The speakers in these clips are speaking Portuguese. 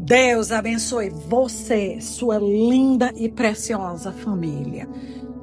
Deus abençoe você, sua linda e preciosa família.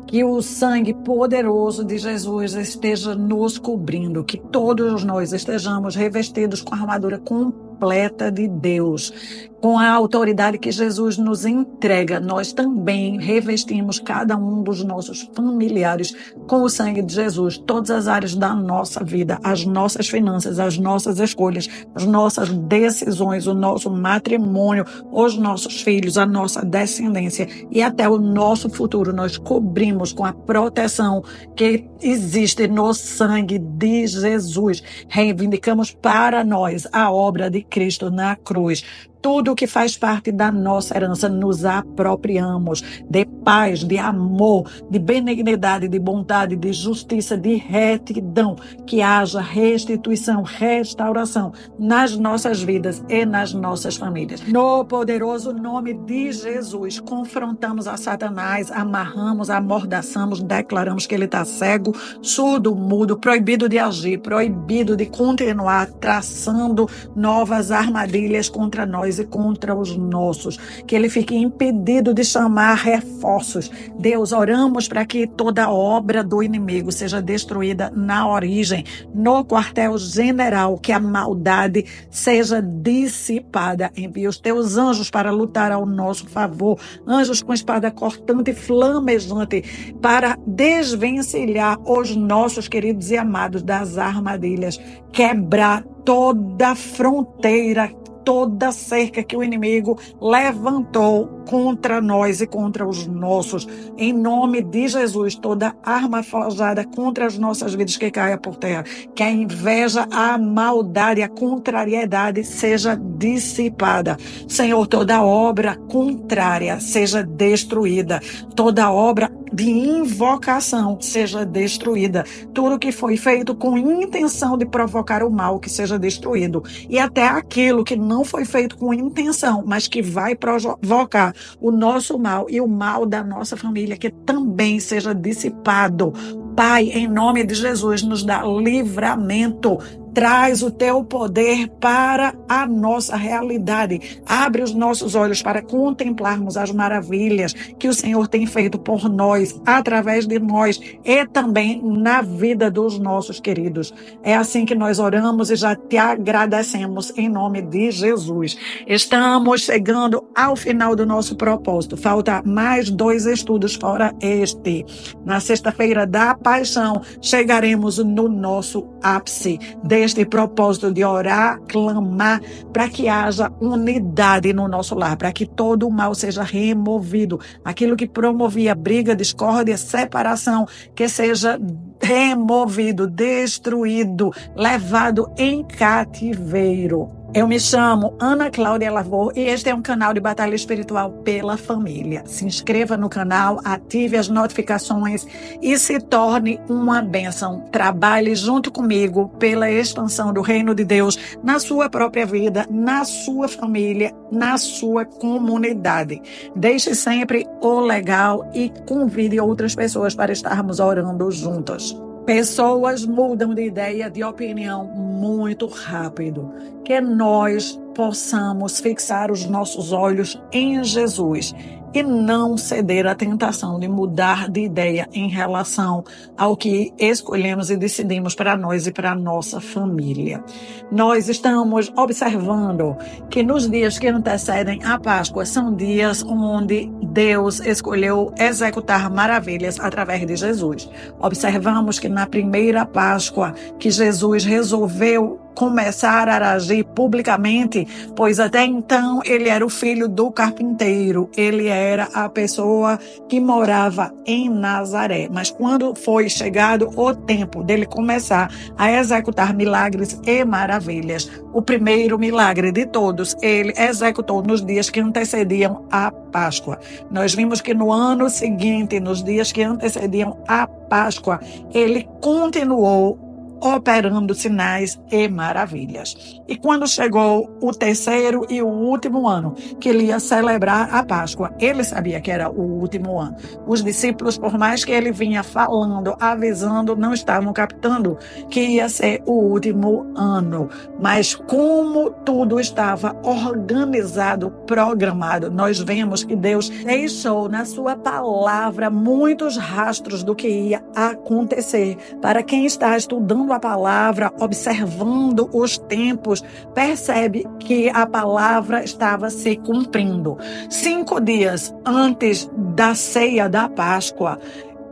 Que o sangue poderoso de Jesus esteja nos cobrindo, que todos nós estejamos revestidos com a armadura completa de Deus, com a autoridade que Jesus nos entrega. Nós também revestimos cada um dos nossos familiares com o sangue de Jesus, todas as áreas da nossa vida, as nossas finanças, as nossas escolhas, as nossas decisões, o nosso matrimônio, os nossos filhos, a nossa descendência e até o nosso futuro. Nós cobrimos com a proteção que existe no sangue de Jesus. Reivindicamos para nós a obra de Cristo na cruz. Tudo que faz parte da nossa herança nos apropriamos de paz, de amor, de benignidade, de bondade, de justiça, de retidão. Que haja restituição, restauração nas nossas vidas e nas nossas famílias. No poderoso nome de Jesus, confrontamos a Satanás, amarramos, amordaçamos, declaramos que ele está cego, surdo, mudo, proibido de agir, proibido de continuar traçando novas armadilhas contra nós e contra os nossos, que ele fique impedido de chamar reforços. Deus, oramos para que toda obra do inimigo seja destruída na origem, no quartel-general, que a maldade seja dissipada. Envia os teus anjos para lutar ao nosso favor, anjos com espada cortante e flamejante, para desvencilhar os nossos queridos e amados das armadilhas, quebrar toda fronteira, toda cerca que o inimigo levantou contra nós e contra os nossos. Em nome de Jesus, toda arma forjada contra as nossas vidas que caia por terra, que a inveja, a maldade, a contrariedade seja dissipada. Senhor, toda obra contrária seja destruída, toda obra de invocação seja destruída, tudo que foi feito com intenção de provocar o mal que seja destruído, e até aquilo que não foi feito com intenção, mas que vai provocar o nosso mal e o mal da nossa família, que também seja dissipado. Pai, em nome de Jesus, nos dá livramento. Traz o teu poder para a nossa realidade. Abre os nossos olhos para contemplarmos as maravilhas que o Senhor tem feito por nós, através de nós e também na vida dos nossos queridos. É assim que nós oramos e já te agradecemos em nome de Jesus. Estamos chegando ao final do nosso propósito. Falta mais 2 estudos fora este. Na sexta-feira da Paixão, chegaremos no nosso ápice deste propósito de orar, clamar, para que haja unidade no nosso lar, para que todo o mal seja removido, aquilo que promovia briga, discórdia, separação, que seja removido, destruído, levado em cativeiro. Eu me chamo Ana Cláudia Lavor e este é um canal de batalha espiritual pela família. Se inscreva no canal, ative as notificações e se torne uma bênção. Trabalhe junto comigo pela expansão do reino de Deus na sua própria vida, na sua família, na sua comunidade. Deixe sempre o legal e convide outras pessoas para estarmos orando juntas. Pessoas mudam de ideia, de opinião muito rápido. Que nós possamos fixar os nossos olhos em Jesus e não ceder à tentação de mudar de ideia em relação ao que escolhemos e decidimos para nós e para a nossa família. Nós estamos observando que nos dias que antecedem a Páscoa são dias onde Deus escolheu executar maravilhas através de Jesus. Observamos que na primeira Páscoa que Jesus resolveu começar a agir publicamente, pois até então ele era o filho do carpinteiro, ele era a pessoa que morava em Nazaré. Mas quando foi chegado o tempo dele começar a executar milagres e maravilhas, o primeiro milagre de todos ele executou nos dias que antecediam a Páscoa. Nós vimos que no ano seguinte, nos dias que antecediam a Páscoa, ele continuou operando sinais e maravilhas. E quando chegou o terceiro e o último ano que ele ia celebrar a Páscoa, ele sabia que era o último ano. Os discípulos, por mais que ele vinha falando, avisando, não estavam captando que ia ser o último ano. Mas como tudo estava organizado, programado, nós vemos que Deus deixou na sua palavra muitos rastros do que ia acontecer. Para quem está estudando a palavra, observando os tempos, percebe que a palavra estava se cumprindo. 5 dias antes da ceia da Páscoa,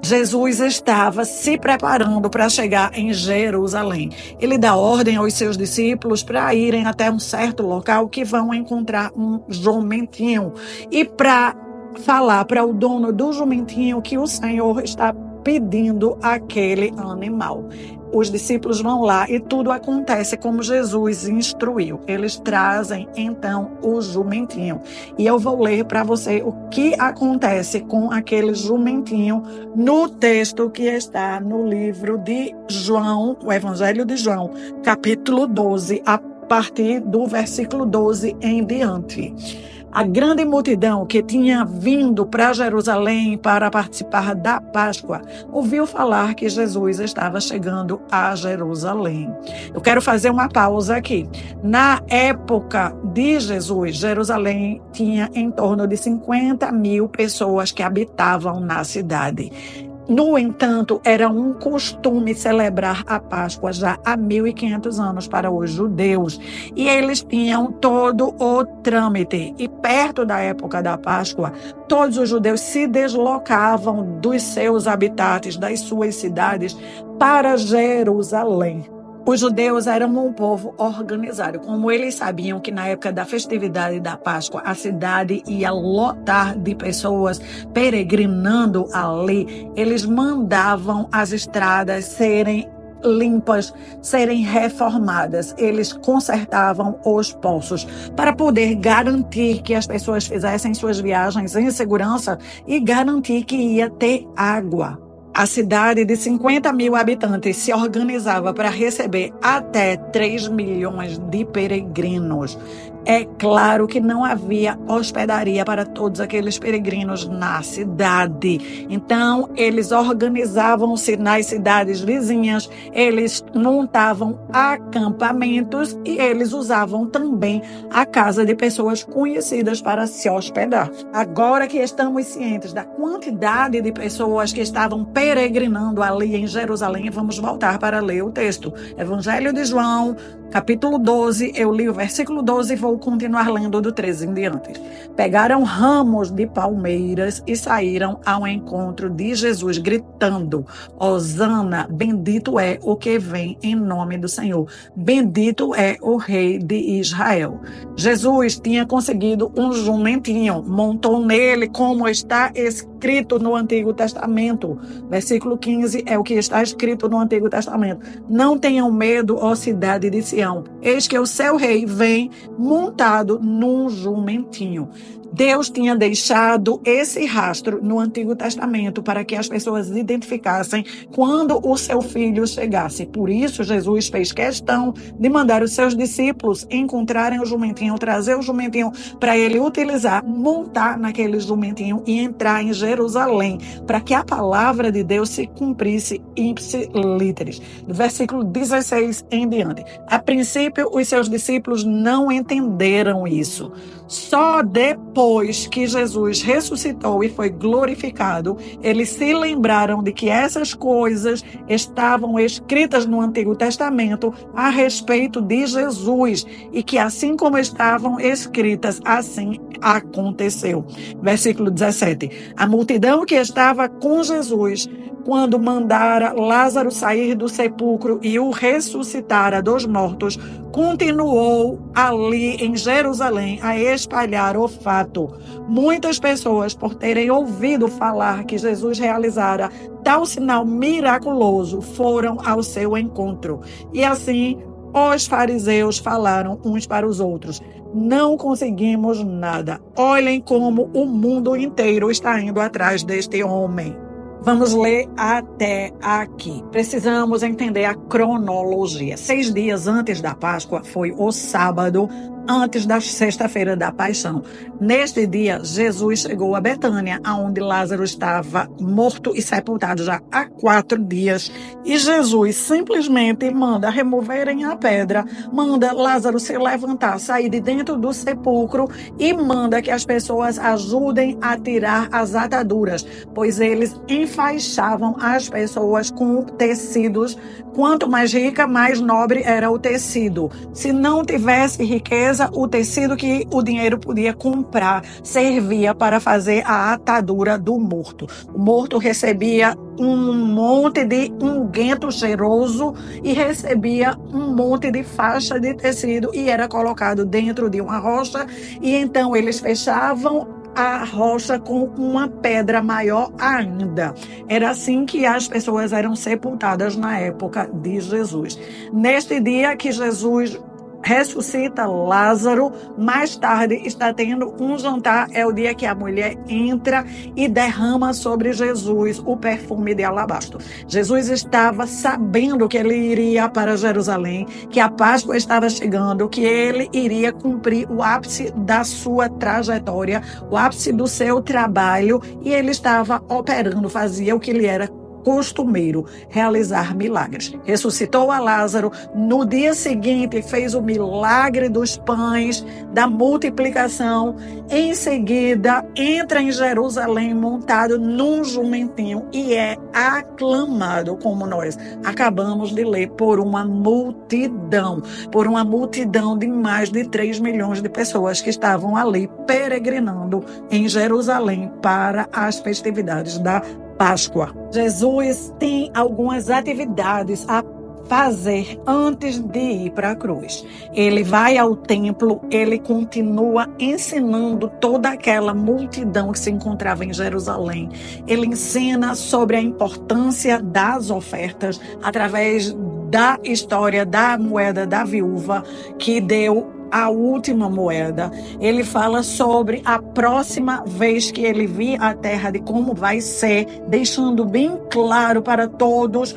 Jesus estava se preparando para chegar em Jerusalém. Ele dá ordem aos seus discípulos para irem até um certo local que vão encontrar um jumentinho e para falar para o dono do jumentinho que o Senhor está pedindo aquele animal. Os discípulos vão lá e tudo acontece como Jesus instruiu. Eles trazem, então, o jumentinho. E eu vou ler para você o que acontece com aquele jumentinho no texto que está no livro de João, o Evangelho de João, capítulo 12, a partir do versículo 12 em diante. A grande multidão que tinha vindo para Jerusalém para participar da Páscoa ouviu falar que Jesus estava chegando a Jerusalém. Eu quero fazer uma pausa aqui. Na época de Jesus, Jerusalém tinha em torno de 50.000 pessoas que habitavam na cidade. No entanto, era um costume celebrar a Páscoa já há 1.500 anos para os judeus. E eles tinham todo o trâmite. E perto da época da Páscoa, todos os judeus se deslocavam dos seus habitats, das suas cidades, para Jerusalém. Os judeus eram um povo organizado. Como eles sabiam que na época da festividade da Páscoa a cidade ia lotar de pessoas peregrinando ali, eles mandavam as estradas serem limpas, serem reformadas. Eles consertavam os poços para poder garantir que as pessoas fizessem suas viagens em segurança e garantir que ia ter água. A cidade de 50.000 habitantes se organizava para receber até 3 milhões de peregrinos. É claro que não havia hospedaria para todos aqueles peregrinos na cidade. Então, eles organizavam-se nas cidades vizinhas, eles montavam acampamentos e eles usavam também a casa de pessoas conhecidas para se hospedar. Agora que estamos cientes da quantidade de pessoas que estavam peregrinando ali em Jerusalém, vamos voltar para ler o texto. Evangelho de João, capítulo 12, eu li o versículo 12 e vou continuar lendo do 13 em diante. Pegaram ramos de palmeiras e saíram ao encontro de Jesus, gritando: Hosana, bendito é o que vem em nome do Senhor. Bendito é o Rei de Israel. Jesus tinha conseguido um jumentinho, montou nele como está escrito no Antigo Testamento. Versículo 15 é o que está escrito no Antigo Testamento. Não tenham medo, ó cidade de Sião. Eis que o seu rei vem montado num jumentinho. Deus tinha deixado esse rastro no Antigo Testamento para que as pessoas identificassem quando o seu filho chegasse. Por isso, Jesus fez questão de mandar os seus discípulos encontrarem o jumentinho, trazer o jumentinho para ele utilizar, montar naquele jumentinho e entrar em Jerusalém, para que a palavra de Deus se cumprisse ipsilíteres. Do versículo 16 em diante. A princípio, os seus discípulos não entenderam isso. Só depois que Jesus ressuscitou e foi glorificado, eles se lembraram de que essas coisas estavam escritas no Antigo Testamento a respeito de Jesus e que assim como estavam escritas, assim aconteceu. Versículo 17. A multidão que estava com Jesus quando mandara Lázaro sair do sepulcro e o ressuscitara dos mortos, continuou ali em Jerusalém a espalhar o fato. Muitas pessoas, por terem ouvido falar que Jesus realizara tal sinal miraculoso, foram ao seu encontro. E assim, os fariseus falaram uns para os outros: não conseguimos nada. Olhem como o mundo inteiro está indo atrás deste homem. Vamos ler até aqui. Precisamos entender a cronologia. 6 dias antes da Páscoa foi o sábado, antes da sexta-feira da Paixão. Neste dia, Jesus chegou a Betânia, onde Lázaro estava morto e sepultado já há 4 dias. E Jesus simplesmente manda removerem a pedra, manda Lázaro se levantar, sair de dentro do sepulcro e manda que as pessoas ajudem a tirar as ataduras, pois eles enfaixavam as pessoas com tecidos. Quanto mais rica, mais nobre era o tecido. Se não tivesse riqueza, o tecido que o dinheiro podia comprar servia para fazer a atadura do morto. O morto recebia um monte de unguento cheiroso e recebia um monte de faixa de tecido e era colocado dentro de uma rocha, e então eles fechavam a rocha com uma pedra maior ainda. Era assim que as pessoas eram sepultadas na época de Jesus. Neste dia que Jesus ressuscita Lázaro, mais tarde está tendo um jantar, é o dia que a mulher entra e derrama sobre Jesus o perfume de alabastro. Jesus estava sabendo que ele iria para Jerusalém, que a Páscoa estava chegando, que ele iria cumprir o ápice da sua trajetória, o ápice do seu trabalho, e ele estava operando, fazia o que lhe era costumeiro, realizar milagres. Ressuscitou a Lázaro, no dia seguinte fez o milagre dos pães, da multiplicação, em seguida entra em Jerusalém montado num jumentinho e é aclamado, como nós acabamos de ler, por uma multidão de mais de 3 milhões de pessoas que estavam ali peregrinando em Jerusalém para as festividades da Páscoa. Jesus tem algumas atividades a fazer antes de ir para a cruz. Ele vai ao templo, ele continua ensinando toda aquela multidão que se encontrava em Jerusalém. Ele ensina sobre a importância das ofertas através da história da moeda da viúva que deu a última moeda. Ele fala sobre a próxima vez que ele vir à terra, de como vai ser, deixando bem claro para todos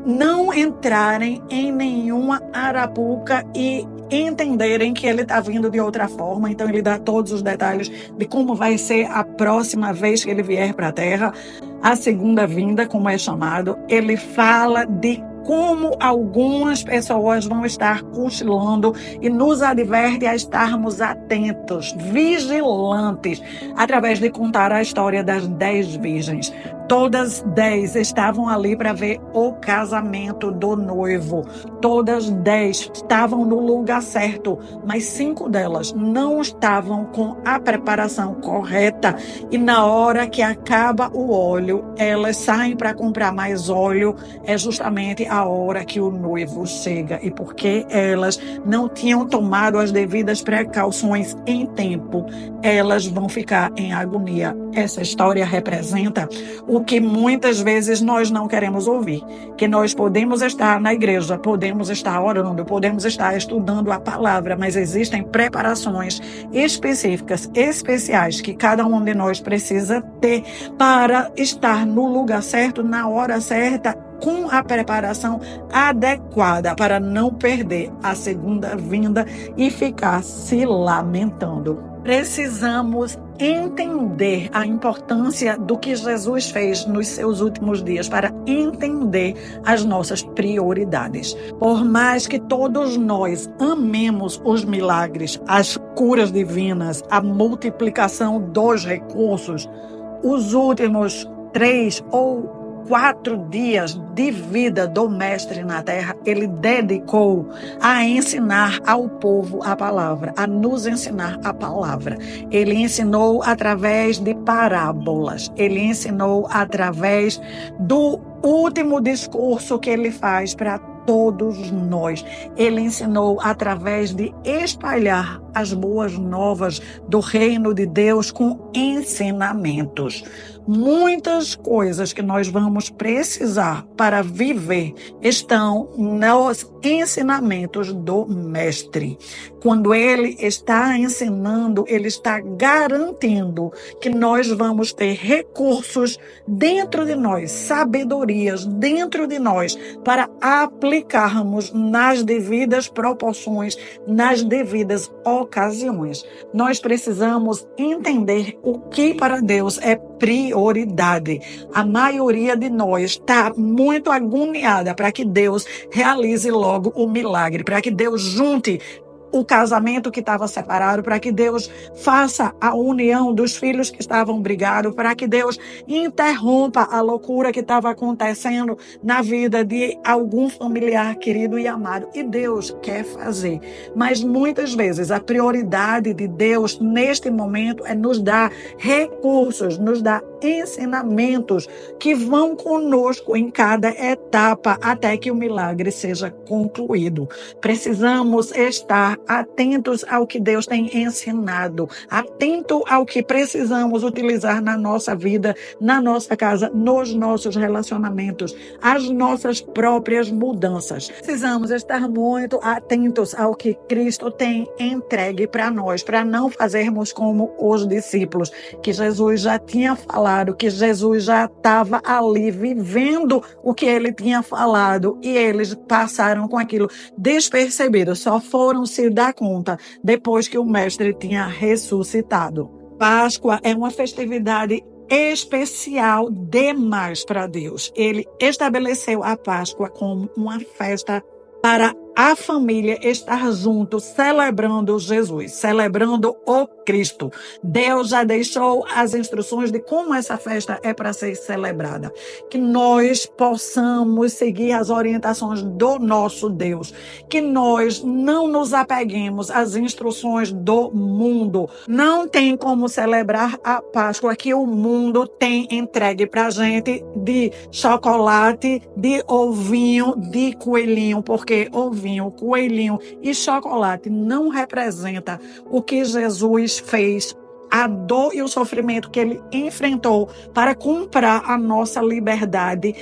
não entrarem em nenhuma arapuca e entenderem que ele está vindo de outra forma. Então ele dá todos os detalhes de como vai ser a próxima vez que ele vier para a terra, a segunda vinda, como é chamado. Ele fala de como algumas pessoas vão estar cochilando e nos adverte a estarmos atentos, vigilantes, através de contar a história das 10 virgens. Todas 10 estavam ali para ver o casamento do noivo. Todas 10 estavam no lugar certo, mas 5 delas não estavam com a preparação correta. E na hora que acaba o óleo, elas saem para comprar mais óleo. É justamente a hora que o noivo chega. E porque elas não tinham tomado as devidas precauções em tempo, elas vão ficar em agonia. Essa história representa o que muitas vezes nós não queremos ouvir, que nós podemos estar na igreja, podemos estar orando, podemos estar estudando a palavra, mas existem preparações específicas, especiais, que cada um de nós precisa ter para estar no lugar certo, na hora certa, com a preparação adequada, para não perder a segunda vinda e ficar se lamentando. Precisamos entender a importância do que Jesus fez nos seus últimos dias para entender as nossas prioridades. Por mais que todos nós amemos os milagres, as curas divinas, a multiplicação dos recursos, os últimos 3 ou 4 dias de vida do Mestre na Terra, ele dedicou a ensinar ao povo a palavra, a nos ensinar a palavra. Ele ensinou através de parábolas, ele ensinou através do último discurso que ele faz para todos nós. Ele ensinou através de espalhar as boas novas do reino de Deus com ensinamentos. Muitas coisas que nós vamos precisar para viver estão nos ensinamentos do Mestre. Quando ele está ensinando, ele está garantindo que nós vamos ter recursos dentro de nós, sabedorias dentro de nós, para aplicarmos nas devidas proporções, nas devidas ocasiões. Nós precisamos entender o que para Deus é prioridade. A maioria de nós está muito agoniada para que Deus realize logo o milagre, para que Deus junte o casamento que estava separado, para que Deus faça a união dos filhos que estavam brigados, para que Deus interrompa a loucura que estava acontecendo na vida de algum familiar querido e amado. E Deus quer fazer. Mas muitas vezes a prioridade de Deus neste momento é nos dar recursos, nos dar ensinamentos que vão conosco em cada etapa até que o milagre seja concluído. Precisamos estar atentos ao que Deus tem ensinado, atento ao que precisamos utilizar na nossa vida, na nossa casa, nos nossos relacionamentos, as nossas próprias mudanças. Precisamos estar muito atentos ao que Cristo tem entregue para nós, para não fazermos como os discípulos, que Jesus já tinha falado, que Jesus já estava ali vivendo o que ele tinha falado e eles passaram com aquilo despercebido, só foram se dar conta depois que o Mestre tinha ressuscitado. Páscoa é uma festividade especial demais para Deus. Ele estabeleceu a Páscoa como uma festa para a família estar junto, celebrando Jesus, celebrando o Cristo. Deus já deixou as instruções de como essa festa é para ser celebrada. Que nós possamos seguir as orientações do nosso Deus. Que nós não nos apeguemos às instruções do mundo. Não tem como celebrar a Páscoa que o mundo tem entregue para a gente de chocolate, de ovinho, de coelhinho, porque ovinho, coelhinho e chocolate não representa o que Jesus fez, a dor e o sofrimento que ele enfrentou para comprar a nossa liberdade.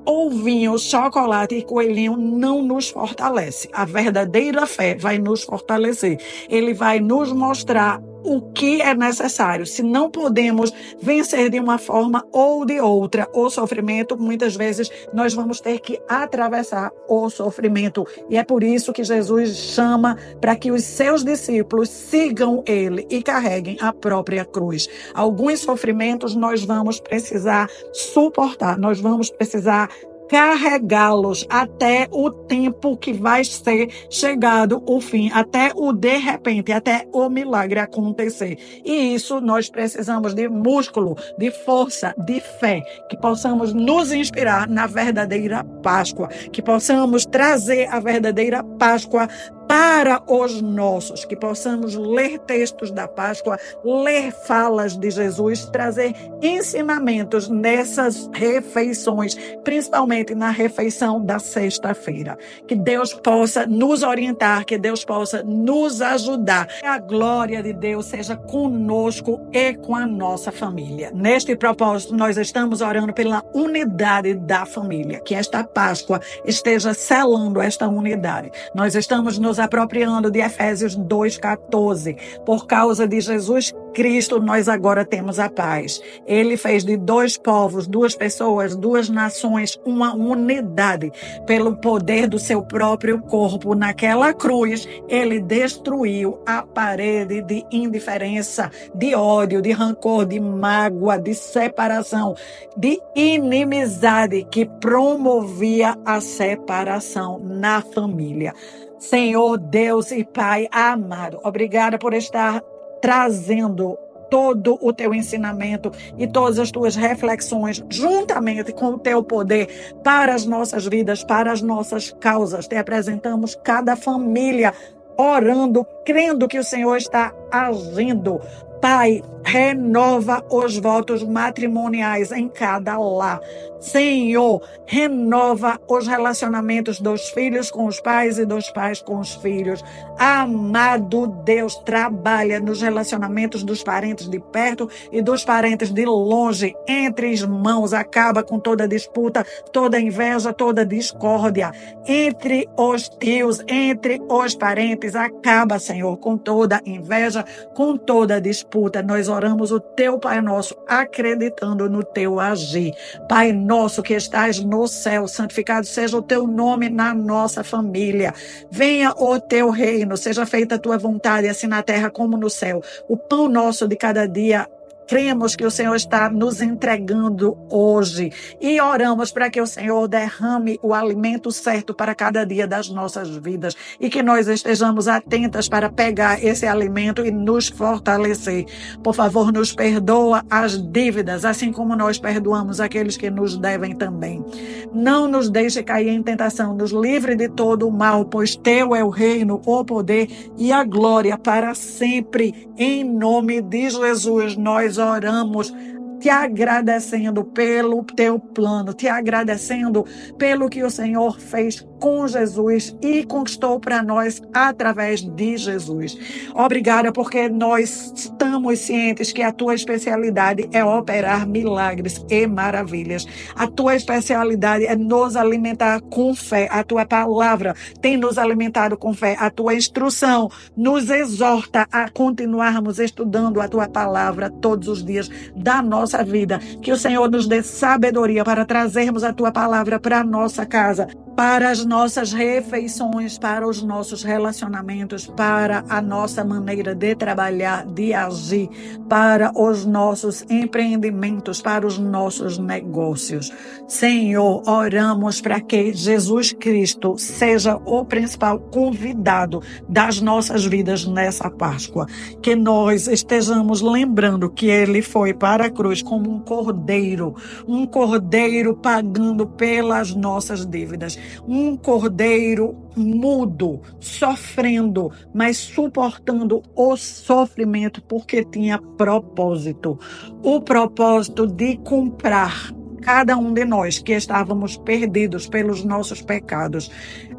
Ovinho, chocolate e coelhinho não nos fortalece. A verdadeira fé vai nos fortalecer. Ele vai nos mostrar o que é necessário. Se não podemos vencer de uma forma ou de outra o sofrimento, muitas vezes nós vamos ter que atravessar o sofrimento. E é por isso que Jesus chama para que os seus discípulos sigam ele e carreguem a própria cruz. Alguns sofrimentos nós vamos precisar suportar, nós vamos precisar carregá-los até o tempo que vai ser chegado o fim, até o de repente, até o milagre acontecer. E isso nós precisamos de músculo, de força, de fé, que possamos nos inspirar na verdadeira Páscoa, que possamos trazer a verdadeira Páscoa para os nossos, que possamos ler textos da Páscoa, ler falas de Jesus, trazer ensinamentos nessas refeições, principalmente na refeição da sexta-feira. Que Deus possa nos orientar, que Deus possa nos ajudar. Que a glória de Deus seja conosco e com a nossa família. Neste propósito, nós estamos orando pela unidade da família, que esta Páscoa esteja selando esta unidade. Nós estamos nos apropriando de Efésios 2,14. Por causa de Jesus Cristo, nós agora temos a paz. Ele fez de dois povos, duas pessoas, duas nações, uma unidade. Pelo poder do seu próprio corpo, naquela cruz, ele destruiu a parede de indiferença, de ódio, de rancor, de mágoa, de separação, de inimizade que promovia a separação na família. Senhor Deus e Pai amado, obrigada por estar trazendo todo o teu ensinamento e todas as tuas reflexões, juntamente com o teu poder, para as nossas vidas, para as nossas causas. Te apresentamos cada família orando, crendo que o Senhor está agindo Pai, renova os votos matrimoniais em cada lar. Senhor, renova os relacionamentos dos filhos com os pais e dos pais com os filhos. Amado Deus, trabalha nos relacionamentos dos parentes de perto e dos parentes de longe, entre irmãos, acaba com toda disputa, toda inveja, toda discórdia. Entre os tios, entre os parentes, acaba, Senhor, com toda inveja, com toda disputa. Nós oramos o teu Pai Nosso, acreditando no teu agir. Pai nosso que estás no céu, santificado seja o teu nome na nossa família. Venha o teu reino, seja feita a tua vontade, assim na terra como no céu. O pão nosso de cada dia, cremos que o Senhor está nos entregando hoje e oramos para que o Senhor derrame o alimento certo para cada dia das nossas vidas e que nós estejamos atentas para pegar esse alimento e nos fortalecer. Por favor, nos perdoa as dívidas, assim como nós perdoamos aqueles que nos devem também. Não nos deixe cair em tentação, nos livre de todo o mal, pois teu é o reino, o poder e a glória para sempre. Em nome de Jesus, nós oramos, te agradecendo pelo teu plano, te agradecendo pelo que o Senhor fez com Jesus e conquistou para nós através de Jesus. Obrigada, porque nós estamos cientes que a tua especialidade é operar milagres e maravilhas. A tua especialidade é nos alimentar com fé. A tua palavra tem nos alimentado com fé. A tua instrução nos exorta a continuarmos estudando a tua palavra todos os dias da nossa vida. Que o Senhor nos dê sabedoria para trazermos a tua palavra para a nossa casa, para as nossas refeições, para os nossos relacionamentos, para a nossa maneira de trabalhar, de agir, para os nossos empreendimentos, para os nossos negócios. Senhor, oramos para que Jesus Cristo seja o principal convidado das nossas vidas nessa Páscoa. Que nós estejamos lembrando que ele foi para a cruz como um cordeiro pagando pelas nossas dívidas. Um cordeiro mudo, sofrendo, mas suportando o sofrimento porque tinha propósito. O propósito de comprar cada um de nós que estávamos perdidos pelos nossos pecados.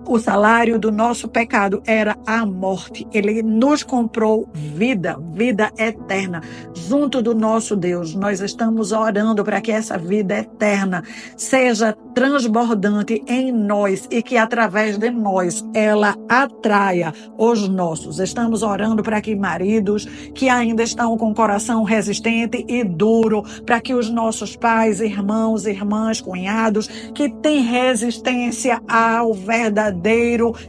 O salário do nosso pecado era a morte. Ele nos comprou vida eterna, junto do nosso Deus. Nós estamos orando para que essa vida eterna seja transbordante em nós e que através de nós ela atraia os nossos. Estamos orando para que maridos que ainda estão com o coração resistente e duro, para que os nossos pais, irmãos, irmãs, cunhados, que têm resistência ao verdadeiro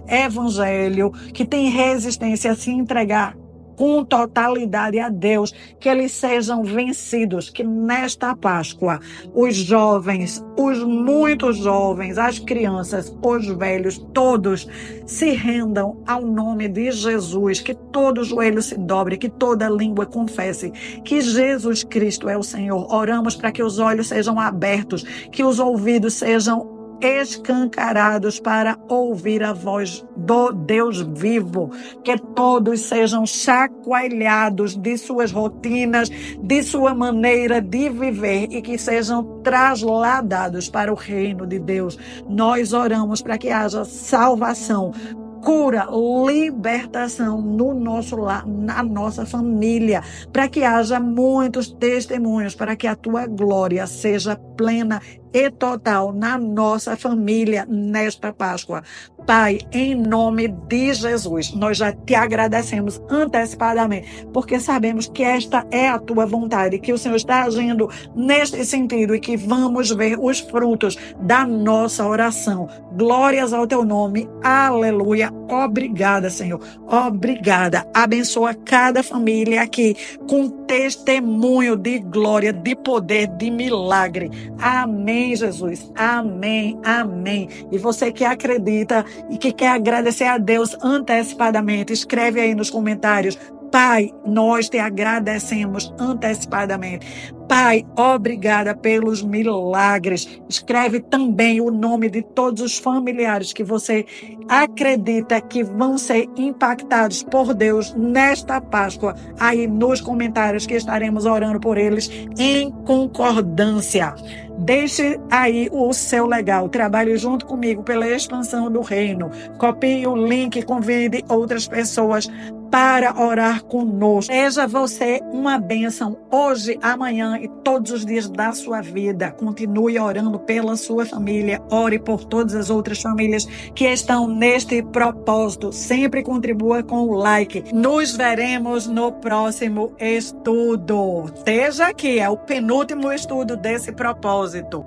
evangelho, que têm resistência a se entregar com totalidade a Deus, que eles sejam vencidos, que nesta Páscoa os jovens, os muito jovens, as crianças, os velhos, todos se rendam ao nome de Jesus, que todo joelho se dobre, que toda língua confesse que Jesus Cristo é o Senhor. Oramos para que os olhos sejam abertos, que os ouvidos sejam escancarados para ouvir a voz do Deus vivo, que todos sejam chacoalhados de suas rotinas, de sua maneira de viver e que sejam trasladados para o reino de Deus. Nós oramos para que haja salvação, cura, libertação no nosso lar, na nossa família, para que haja muitos testemunhos, para que a tua glória seja plena e total na nossa família nesta Páscoa. Pai, em nome de Jesus, nós já te agradecemos antecipadamente, porque sabemos que esta é a tua vontade, que o Senhor está agindo neste sentido e que vamos ver os frutos da nossa oração. Glórias ao teu nome, aleluia. Obrigada, Senhor, obrigada. Abençoa cada família aqui com testemunho de glória, de poder, de milagre. Amém, Jesus. Amém, amém. E você que acredita e que quer agradecer a Deus antecipadamente, escreve aí nos comentários: Pai, nós te agradecemos antecipadamente. Pai, obrigada pelos milagres. Escreve também o nome de todos os familiares que você acredita que vão ser impactados por Deus nesta Páscoa. Aí nos comentários que estaremos orando por eles em concordância. Deixe aí o seu legal. Trabalhe junto comigo pela expansão do reino. Copie o link, convide outras pessoas para orar conosco. Seja você uma bênção hoje, amanhã e todos os dias da sua vida. Continue orando pela sua família. Ore por todas as outras famílias que estão neste propósito. Sempre contribua com o like. Nos veremos no próximo estudo. Seja aqui, é o penúltimo estudo desse propósito.